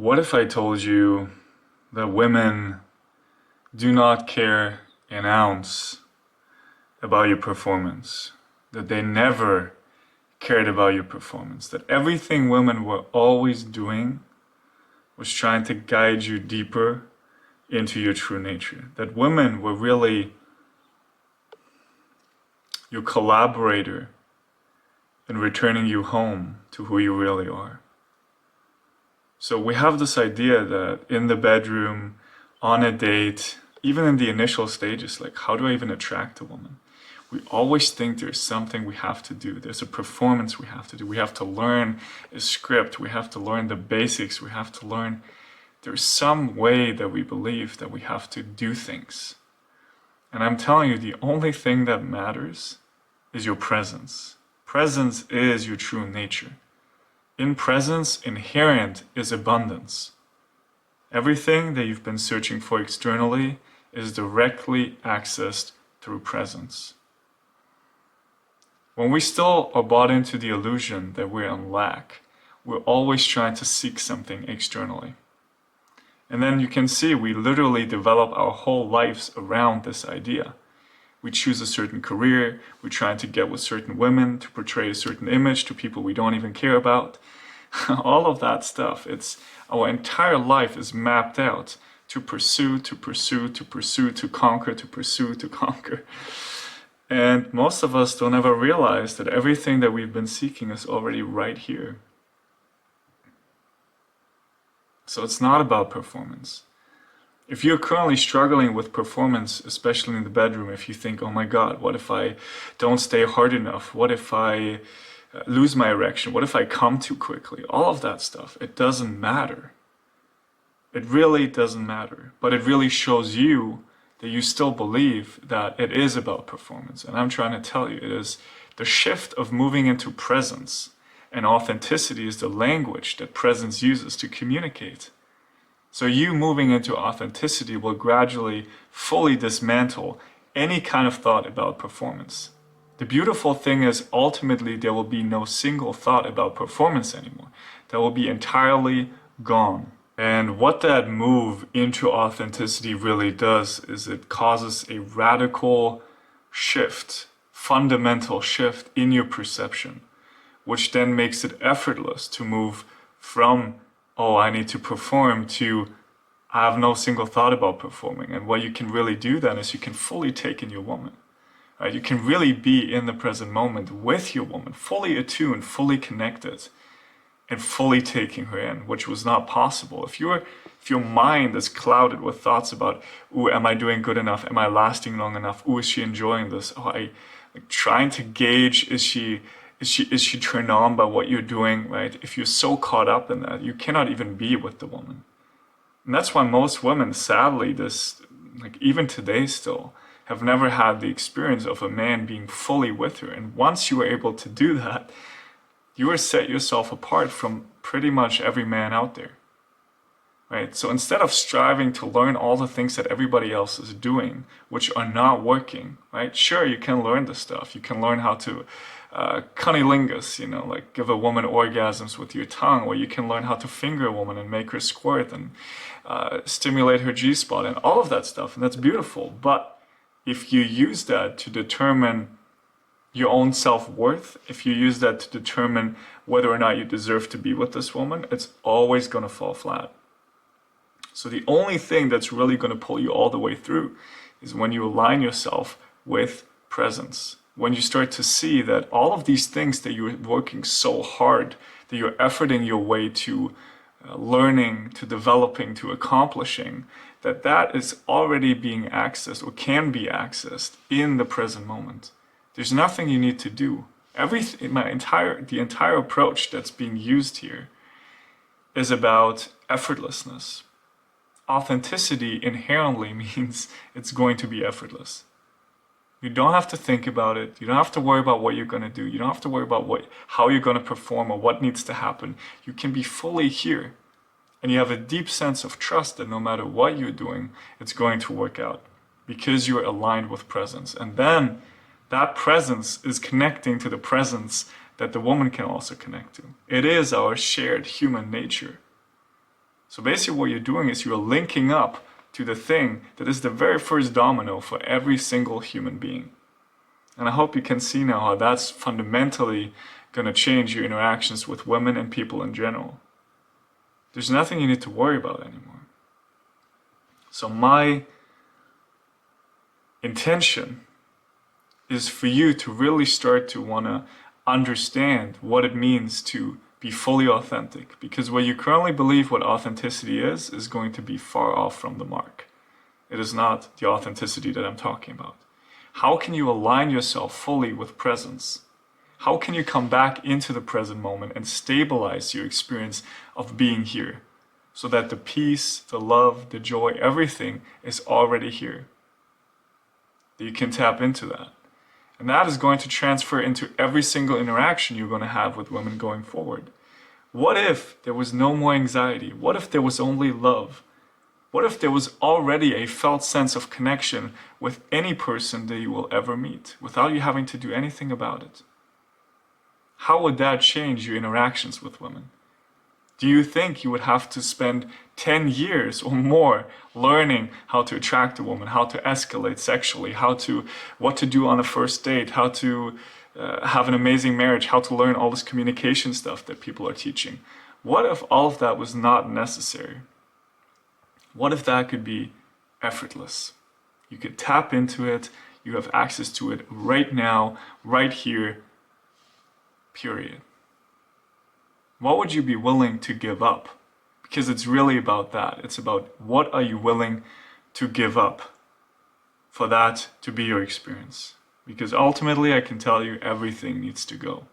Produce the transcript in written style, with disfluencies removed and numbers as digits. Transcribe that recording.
What if I told you that women do not care an ounce about your performance? That they never cared about your performance? That everything women were always doing was trying to guide you deeper into your true nature? That women were really your collaborator in returning you home to who you really are? So we have this idea that in the bedroom, on a date, even in the initial stages, like how do I even attract a woman? We always think there's something we have to do. There's a performance we have to do. We have to learn a script. We have to learn the basics. We have to learn. There's some way that we believe that we have to do things. And I'm telling you, the only thing that matters is your presence. Presence is your true nature. In presence, inherent is abundance. Everything that you've been searching for externally is directly accessed through presence. When we still are bought into the illusion that we're in lack, we're always trying to seek something externally. And then you can see we literally develop our whole lives around this idea. We choose a certain career, we're trying to get with certain women, to portray a certain image to people we don't even care about. All of that stuff, our entire life is mapped out to pursue, to pursue, to pursue, to conquer, to pursue, to conquer. And most of us don't ever realize that everything that we've been seeking is already right here. So it's not about performance. If you're currently struggling with performance, especially in the bedroom, if you think, oh my God, what if I don't stay hard enough? What if I lose my erection? What if I come too quickly? All of that stuff, it doesn't matter. It really doesn't matter. But it really shows you that you still believe that it is about performance. And I'm trying to tell you, it is the shift of moving into presence. And authenticity is the language that presence uses to communicate. So you moving into authenticity will gradually fully dismantle any kind of thought about performance. The beautiful thing is ultimately there will be no single thought about performance anymore. That will be entirely gone. And what that move into authenticity really does is it causes a radical shift, fundamental shift in your perception, which then makes it effortless to move from, oh, I need to perform, to I have no single thought about performing. And what you can really do then is you can fully take in your woman. Right? You can really be in the present moment with your woman, fully attuned, fully connected, and fully taking her in, which was not possible. If your mind is clouded with thoughts about, ooh, am I doing good enough? Am I lasting long enough? Ooh, is she enjoying this? Oh, trying to gauge, is she turned on by what you're doing, right? If you're so caught up in that, you cannot even be with the woman. And that's why most women, sadly, even today still, have never had the experience of a man being fully with her. And once you are able to do that, you are set yourself apart from pretty much every man out there. Right? So instead of striving to learn all the things that everybody else is doing, which are not working, right? Sure, you can learn the stuff. You can learn how to cunnilingus, like give a woman orgasms with your tongue, or you can learn how to finger a woman and make her squirt and stimulate her G-spot and all of that stuff. And that's beautiful. But if you use that to determine your own self-worth, if you use that to determine whether or not you deserve to be with this woman, it's always going to fall flat. So the only thing that's really going to pull you all the way through is when you align yourself with presence. When you start to see that all of these things that you're working so hard, that you're efforting your way to learning, to developing, to accomplishing, that is already being accessed or can be accessed in the present moment. There's nothing you need to do. The entire approach that's being used here is about effortlessness. Authenticity inherently means it's going to be effortless. You don't have to think about it. You don't have to worry about what you're going to do. You don't have to worry about how you're going to perform or what needs to happen. You can be fully here. And you have a deep sense of trust that no matter what you're doing, it's going to work out because you're aligned with presence. And then that presence is connecting to the presence that the woman can also connect to. It is our shared human nature. So basically what you're doing is you're linking up to the thing that is the very first domino for every single human being. And I hope you can see now how that's fundamentally going to change your interactions with women and people in general. There's nothing you need to worry about anymore. So my intention is for you to really start to want to understand what it means to be fully authentic, because what you currently believe what authenticity is going to be far off from the mark. It is not the authenticity that I'm talking about. How can you align yourself fully with presence? How can you come back into the present moment and stabilize your experience of being here so that the peace, the love, the joy, everything is already here? That you can tap into that. And that is going to transfer into every single interaction you're going to have with women going forward. What if there was no more anxiety? What if there was only love? What if there was already a felt sense of connection with any person that you will ever meet without you having to do anything about it? How would that change your interactions with women? Do you think you would have to spend 10 years or more learning how to attract a woman, how to escalate sexually, what to do on a first date, how to have an amazing marriage, how to learn all this communication stuff that people are teaching? What if all of that was not necessary? What if that could be effortless? You could tap into it, you have access to it right now, right here, period. What would you be willing to give up? Because it's really about that. It's about what are you willing to give up for that to be your experience. Because ultimately, I can tell you, everything needs to go.